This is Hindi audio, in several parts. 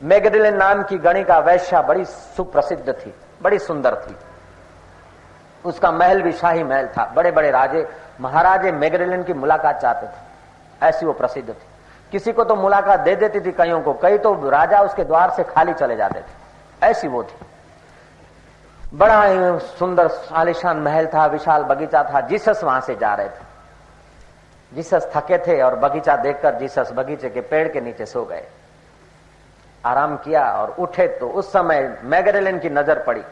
मैगडलेन नाम की गणिका वैश्या बड़ी सुप्रसिद्ध थी, बड़ी सुंदर थी। उसका महल भी शाही महल था। बड़े बड़े राजे महाराजे मैगडलेन की मुलाकात चाहते थे, ऐसी वो प्रसिद्ध थी। किसी को तो मुलाकात दे देती थी, कईयों को, कई तो राजा उसके द्वार से खाली चले जाते थे, ऐसी वो थी। बड़ा ही सुंदर आलीशान महल था, विशाल बगीचा था। जीसस वहां से जा रहे थे। जीसस थके थे और बगीचा देखकर जीसस बगीचे के पेड़ के नीचे सो गए। आराम किया और उठे तो उस समय मैगडलेन की नजर पड़ी।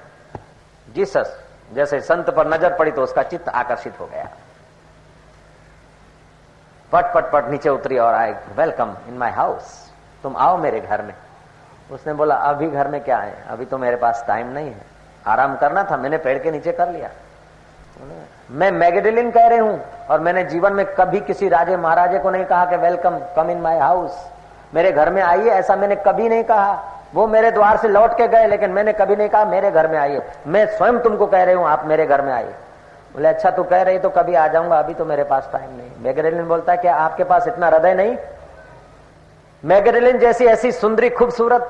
जीसस जैसे संत पर नजर पड़ी तो उसका चित्त आकर्षित हो गया। पट पट पट नीचे उतरी और आए, वेलकम इन माय हाउस, तुम आओ मेरे घर में। उसने बोला, अभी घर में क्या है, अभी तो मेरे पास टाइम नहीं है, आराम करना था, मैंने पेड़ के नीचे कर लिया। मैं मैगडलेन कह रही हूं और मैंने जीवन में कभी किसी राजे महाराजे को नहीं कहा कि welcome, come in my house, मेरे घर में आइए, ऐसा मैंने कभी नहीं कहा। वो मेरे द्वार से लौट के गए, लेकिन मैंने कभी नहीं कहा मेरे घर में आइए। मैं स्वयं तुमको कह रही हूं आप मेरे घर में आइए। बोले, अच्छा तू कह रही तो कभी आ जाऊंगा, अभी तो मेरे पास टाइम नहीं। मैगडलेन बोलता है कि आपके पास इतना हृदय नहीं? मैगडलेन जैसी ऐसी सुंदरी खूबसूरत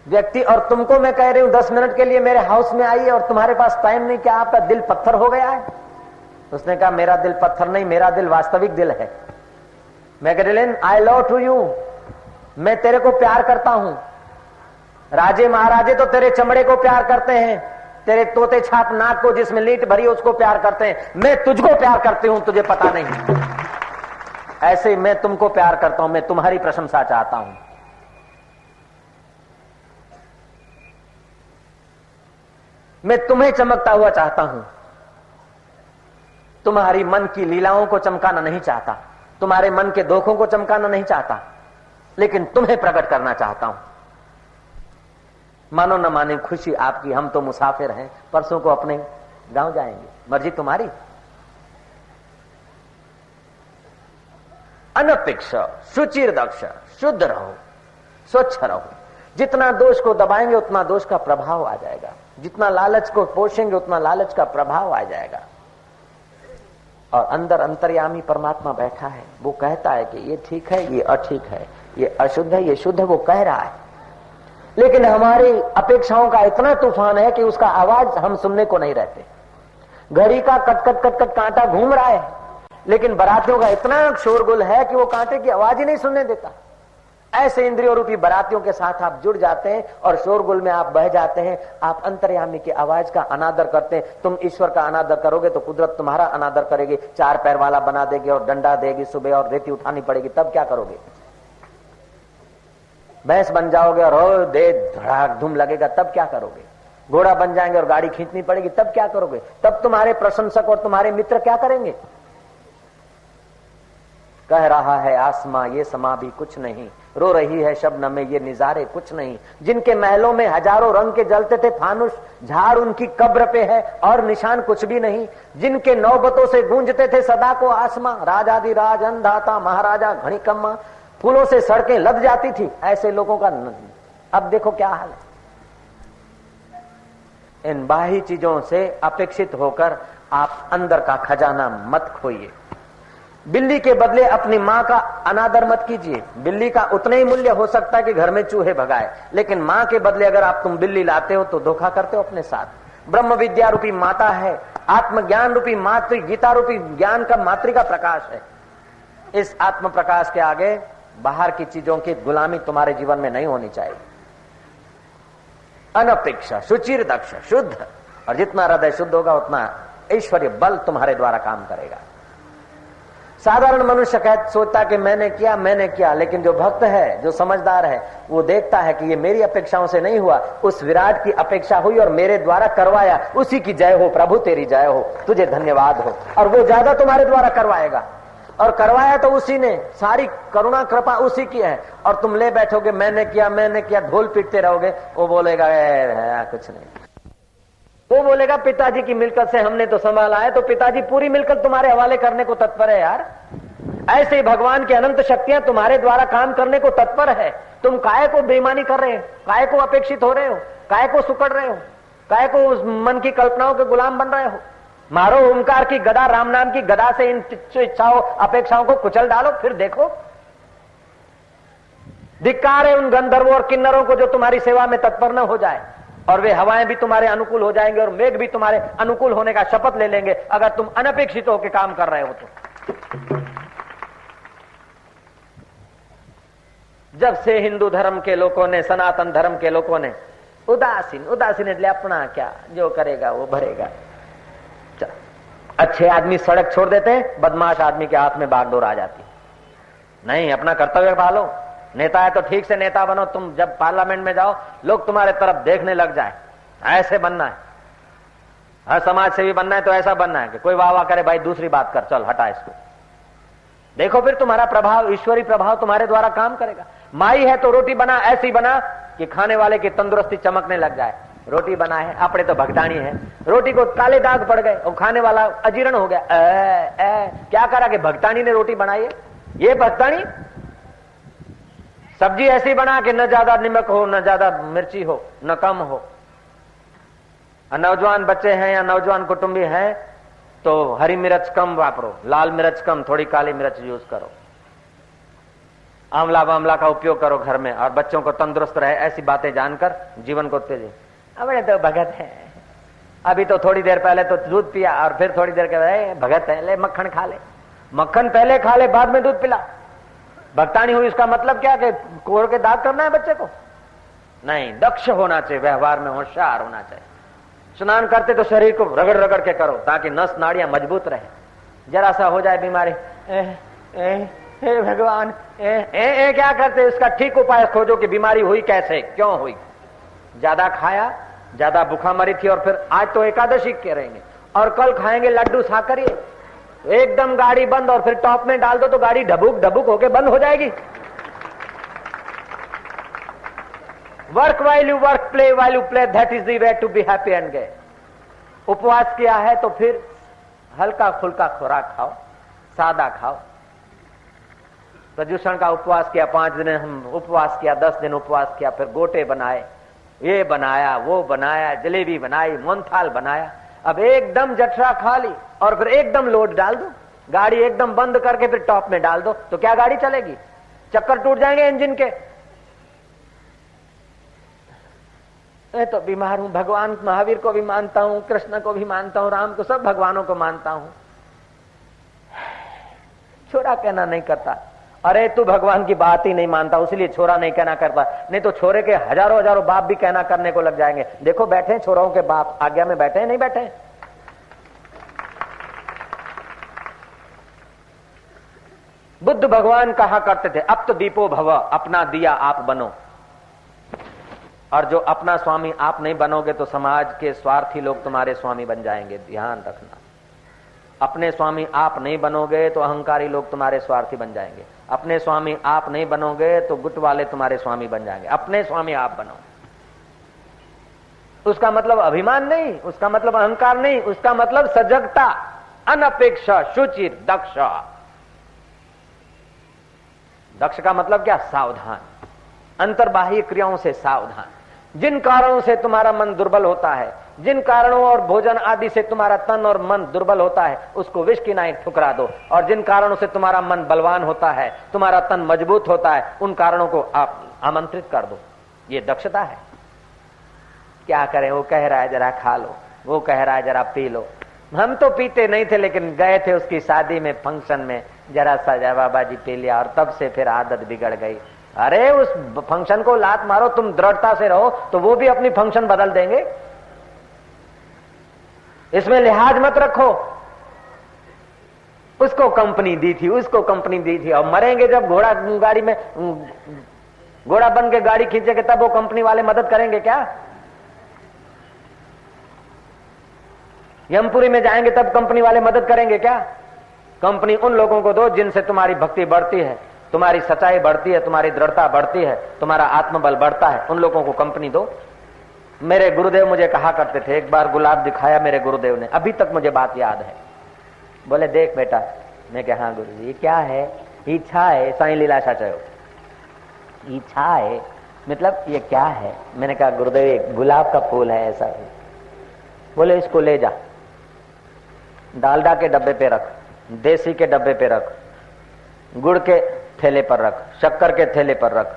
व्यक्ति और तुमको मैं कह रही हूं 10 मिनट के लिए मेरे हाउस में आइए और तुम्हारे पास टाइम नहीं, क्या आपका दिल पत्थर हो गया है? उसने कहा, मेरा दिल पत्थर नहीं, मेरा दिल वास्तविक दिल है। Magdalen, I love to you, मैं तेरे को प्यार करता हूं। राजे महाराजे तो तेरे चमड़े को प्यार करते हैं, तेरे तोते छाप नाक को जिसमें लीट भरी उसको प्यार करते हैं। मैं तुझको प्यार करती हूं, तुझे पता नहीं। ऐसे ही मैं तुमको प्यार करता हूं, मैं तुम्हारी प्रशंसा चाहता हूं। मैं तुम्हें चमकता हुआ चाहता हूं, तुम्हारी मन की लीलाओं को चमकाना नहीं चाहता, तुम्हारे मन के दोखों को चमकाना नहीं चाहता, लेकिन तुम्हें प्रकट करना चाहता हूं। मानो न माने खुशी आपकी, हम तो मुसाफिर हैं, परसों को अपने गांव जाएंगे, मर्जी तुम्हारी। अनपेक्ष, सुचिर दक्ष, शुद्ध रहो, स्वच्छ रहो। जितना दोष को दबाएंगे उतना दोष का प्रभाव आ जाएगा, जितना लालच को पोषेंगे उतना लालच का प्रभाव आ जाएगा। और अंदर अंतर्यामी परमात्मा बैठा है, वो कहता है कि ये ठीक है, ये अठीक है, ये अशुद्ध है, ये शुद्ध है, वो कह रहा है। लेकिन हमारी अपेक्षाओं का इतना तूफान है कि उसका आवाज हम सुनने को नहीं रहते। घड़ी का कट कट कट कट कांटा घूम रहा है, लेकिन बरातियों का इतना शोरगुल है कि वो कांटे की आवाज ही नहीं सुनने देता। ऐसे इंद्रियों रूपी बरातियों के साथ आप जुड़ जाते हैं और शोरगुल में आप बह जाते हैं। आप अंतर्यामी की आवाज का अनादर करते हैं। तुम ईश्वर का अनादर करोगे तो कुदरत तुम्हारा अनादर करेगी, 4 पैर वाला बना देगी और डंडा देगी सुबह और रेती उठानी पड़ेगी, तब क्या करोगे? भैंस बन जाओगे और दे धड़ाक धूम लगेगा, तब क्या करोगे? घोड़ा बन जाएंगे और गाड़ी खींचनी पड़ेगी, तब क्या करोगे? तब तुम्हारे प्रशंसक और तुम्हारे मित्र क्या करेंगे? कह रहा है आसमां ये समा भी कुछ नहीं, रो रही है शबनम में ये निजारे कुछ नहीं। जिनके महलों में हजारों रंग के जलते थे फानुस, झाड़ उनकी कब्र पे है और निशान कुछ भी नहीं। जिनके नौबतों से गूंजते थे सदा को आसमां, राजाधिराज अन्नदाता महाराजा घड़ीकम्मा, फूलों से सड़कें लद जाती थी, ऐसे लोगों का अब देखो क्या हाल है। इन बाह्य चीजों से अपेक्षित होकर आप अंदर का खजाना मत खोइए। बिल्ली के बदले अपनी मां का अनादर मत कीजिए। बिल्ली का उतना ही मूल्य हो सकता है कि घर में चूहे भगाए, लेकिन मां के बदले अगर आप तुम बिल्ली लाते हो तो धोखा करते हो अपने साथ। ब्रह्म विद्या रूपी माता है, आत्मज्ञान रूपी मातृ, गीता रूपी ज्ञान का मातृका प्रकाश है। इस आत्म प्रकाश के आगे बाहर की चीजों की गुलामी तुम्हारे जीवन में नहीं होनी चाहिए। अनपेक्षा, सुचिर दक्ष, शुद्ध, और जितना हृदय शुद्ध होगा उतना ऐश्वर्य बल तुम्हारे द्वारा काम करेगा। साधारण मनुष्य सोचता कि मैंने किया, लेकिन जो भक्त है, जो समझदार है, वो देखता है कि ये मेरी अपेक्षाओं से नहीं हुआ, उस विराट की अपेक्षा हुई और मेरे द्वारा करवाया। उसी की जय हो प्रभु, तेरी जय हो, तुझे धन्यवाद हो। और वो ज्यादा तुम्हारे द्वारा करवाएगा, और करवाया तो उसी ने, सारी करुणा कृपा उसी की है। और तुम ले बैठोगे मैंने किया, ढोल पीटते रहोगे, वो बोलेगा कुछ नहीं। वो बोलेगा पिताजी की मिलकत से हमने तो संभाला है, तो पिताजी पूरी मिलकत तुम्हारे हवाले करने को तत्पर है यार। ऐसे ही भगवान की अनंत शक्तियां तुम्हारे द्वारा काम करने को तत्पर है। तुम काय को बेईमानी कर रहे हो, काय को अपेक्षित हो रहे हो, काय को सुकड़ रहे हो, काय को उस मन की कल्पनाओं के गुलाम बन रहे हो। मारो ओंकार की गदा, राम नाम की गदा से इन इच्छाओं अपेक्षाओं को कुचल डालो, फिर देखो धिक्कार है उन गंधर्वों और किन्नरों को जो तुम्हारी सेवा में तत्पर न हो जाए, और वे हवाएं भी तुम्हारे अनुकूल हो जाएंगे और मेघ भी तुम्हारे अनुकूल होने का शपथ ले लेंगे अगर तुम अनपेक्षित होकर काम कर रहे हो तो। जब से हिंदू धर्म के लोगों ने, सनातन धर्म के लोगों ने उदासीन એટલે अपना क्या, जो करेगा वो भरेगा। अच्छे आदमी सड़क छोड़ देते हैं, बदमाश आदमी के हाथ में बागडोर आ जाती। नहीं, अपना कर्तव्य पालो। नेता है तो ठीक से नेता बनो। तुम जब पार्लियामेंट में जाओ लोग तुम्हारे तरफ देखने लग जाए, ऐसे बनना है। हर समाज सेवी बनना है तो ऐसा बनना है कि कोई वाह वाह करे, भाई दूसरी बात कर, चल हटा इसको। देखो फिर तुम्हारा प्रभाव, ईश्वरी प्रभाव तुम्हारे द्वारा काम करेगा। माई है तो रोटी बना, ऐसी बना कि खाने वाले की तंदुरुस्ती चमकने लग जाए। रोटी बना है, अपने तो भगतानी है, रोटी को काले दाग पड़ गए और खाने वाला अजीर्ण हो गया। क्या करा कि भगतानी ने रोटी बनाई है, ये भगतानी। सब्जी ऐसी बना कि न ज्यादा नमक हो, न ज्यादा मिर्ची हो, न कम हो। नौजवान बच्चे हैं या नौजवान कुटुंबी हैं तो हरी मिर्च कम वापरो, लाल मिर्च कम, थोड़ी काली मिर्च यूज करो, आंवला वामला का उपयोग करो घर में, और बच्चों को तंदुरुस्त रहे, ऐसी बातें जानकर जीवन को तेजी। अबे तो भगत है, अभी तो थोड़ी देर पहले तो दूध पिया और फिर थोड़ी देर के बाद भगत है, ले मक्खन खा ले। मक्खन पहले खा ले, बाद में दूध पिला। भक्तानी हुई, इसका मतलब क्या कि कोड़ के दाग करना है बच्चे को? नहीं, दक्ष होना चाहिए, व्यवहार में होशियार होना चाहिए। स्नान करते तो शरीर को रगड़ रगड़ के करो ताकि नस नाड़ियां मजबूत रहे। जरा सा हो जाए बीमारी, हे भगवान, क्या करते? उसका ठीक उपाय खोजो कि बीमारी हुई कैसे, क्यों हुई। ज्यादा खाया, ज्यादा भूखामरी थी, और फिर आज तो एकादशी करेंगे और कल खाएंगे लड्डू साकरिए, एकदम गाड़ी बंद, और फिर टॉप में डाल दो तो गाड़ी ढबुक ढबुक होके बंद हो जाएगी। Work while you work, play while you play, that is the way to be happy and gay. उपवास किया है तो फिर हल्का फुल्का खुराक खाओ, सादा खाओ। प्रदूषण का उपवास किया, 5 दिन हम उपवास किया, 10 दिन उपवास किया, फिर गोटे बनाए, ये बनाया, वो बनाया, जलेबी बनाई, मोहनथाल बनाया। अब एकदम जठरा खा ली और फिर एकदम लोड डाल दो, गाड़ी एकदम बंद करके फिर टॉप में डाल दो, तो क्या गाड़ी चलेगी? चक्कर टूट जाएंगे इंजन के। मैं तो बीमार हूं, भगवान महावीर को भी मानता हूं, कृष्ण को भी मानता हूं, राम को, सब भगवानों को मानता हूं, छोरा कहना नहीं करता। अरे तू भगवान की बात ही नहीं मानता, इसलिए छोरा नहीं कहना करता, नहीं तो छोरे के हजारों हजारों बाप भी कहना करने को लग जाएंगे। देखो बैठे छोराओं के बाप, आज्ञा में बैठे नहीं बैठे। बुद्ध भगवान कहा करते थे, अब तो दीपो भव, अपना दिया आप बनो। और जो अपना स्वामी आप नहीं बनोगे तो समाज के स्वार्थी लोग तुम्हारे स्वामी बन जाएंगे, ध्यान रखना। अपने स्वामी आप नहीं बनोगे तो अहंकारी लोग तुम्हारे स्वार्थी बन जाएंगे। अपने स्वामी आप नहीं बनोगे तो गुट वाले तुम्हारे स्वामी बन जाएंगे। अपने स्वामी आप बनो। उसका मतलब अभिमान नहीं, उसका मतलब अहंकार नहीं, उसका मतलब सजगता, अनपेक्षा, शुचिर, दक्ष। दक्ष का मतलब क्या? सावधान, अंतर्बाह्य क्रियाओं से सावधान। जिन कारणों से तुम्हारा मन दुर्बल होता है, जिन कारणों और भोजन आदि से तुम्हारा तन और मन दुर्बल होता है, उसको विष की नाई ठुकरा दो। और जिन कारणों से तुम्हारा मन बलवान होता है, तुम्हारा तन मजबूत होता है, उन कारणों को आप आमंत्रित कर दो। ये दक्षता है। क्या करें, वो कह रहा है जरा खा लो, वो कह रहा है जरा पी लो। हम तो पीते नहीं थे, लेकिन गए थे उसकी शादी में, फंक्शन में, जरा सा बाबा जी पी लिया और तब से फिर आदत बिगड़ गई। अरे उस फंक्शन को लात मारो, तुम दृढ़ता से रहो तो वो भी अपनी फंक्शन बदल देंगे। इसमें लिहाज मत रखो। उसको कंपनी दी थी, उसको कंपनी दी थी, और मरेंगे जब घोड़ा गाड़ी में, घोड़ा बन के गाड़ी खींचेंगे तब वो कंपनी वाले मदद करेंगे क्या? यमपुरी में जाएंगे तब कंपनी वाले मदद करेंगे क्या? कंपनी उन लोगों को दो जिनसे तुम्हारी भक्ति बढ़ती है, तुम्हारी सच्चाई बढ़ती है, तुम्हारी दृढ़ता बढ़ती है, तुम्हारा आत्मबल बढ़ता है, उन लोगों को कंपनी दो। मेरे गुरुदेव मुझे कहा करते थे, एक बार गुलाब दिखाया मेरे गुरुदेव ने, अभी तक मुझे बात याद है। बोले देख बेटा, मैं कहा हाँ गुरु जी, क्या है? इच्छा है, साईं लीलाशाह चयो। इच्छा है मतलब ये क्या है? मैंने कहा गुरुदेव एक गुलाब का फूल है ऐसा। बोले इसको ले जा, डालडा के डब्बे पे रख, देसी के डब्बे पे रख, गुड़ के थैले पर रख, शक्कर के थैले पर रख,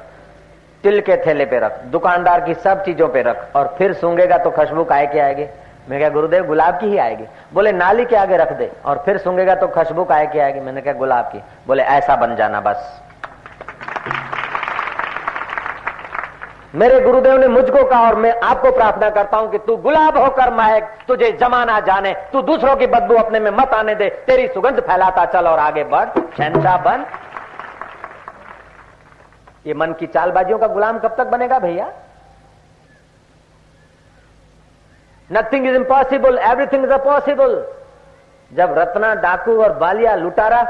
तिल के थैले पे रख, दुकानदार की सब चीजों पे रख, और फिर सूंघेगा तो खुशबू काहे की आएगी? मैं क्या गुरुदेव गुलाब की ही आएगी। बोले नाली के आगे रख दे और फिर सूंघेगा तो खुशबू काहे की आएगी? मैंने कहा गुलाब की। बोले ऐसा बन जाना बस। मेरे गुरुदेव ने मुझको कहा और मैं आपको प्रार्थना करता हूं कि तू गुलाब होकर महक, तुझे जमाना जाने, तू दूसरों की बदबू अपने में मत आने दे, तेरी सुगंध फैलाता चल और आगे बढ़, शहंशाह बन। ये मन की चालबाजियों का गुलाम कब तक बनेगा भैया? Nothing is impossible, everything is possible. जब रत्ना, डाकू और बालिया, लुटारा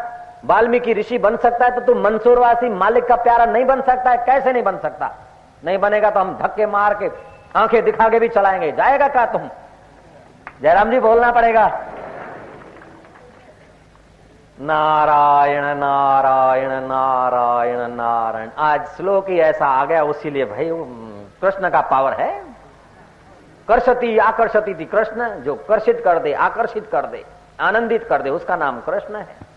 वाल्मीकि ऋषि बन सकता है तो तू मंसूरवासी मालिक का प्यारा नहीं बन सकता है? कैसे नहीं बन सकता? नहीं बनेगा तो हम धक्के मार के आंखें दिखा के भी चलाएंगे। जाएगा क्या तुम? जयराम जी बोलना पड़ेगा। नारायण नारायण नारायण नारायण। आज श्लोक ही ऐसा आ गया, उसीलिए भाई कृष्ण का पावर है। कर्षति आकर्षति थी कृष्ण, जो कर्षित कर दे, आकर्षित कर दे, आनंदित कर दे, उसका नाम कृष्ण है।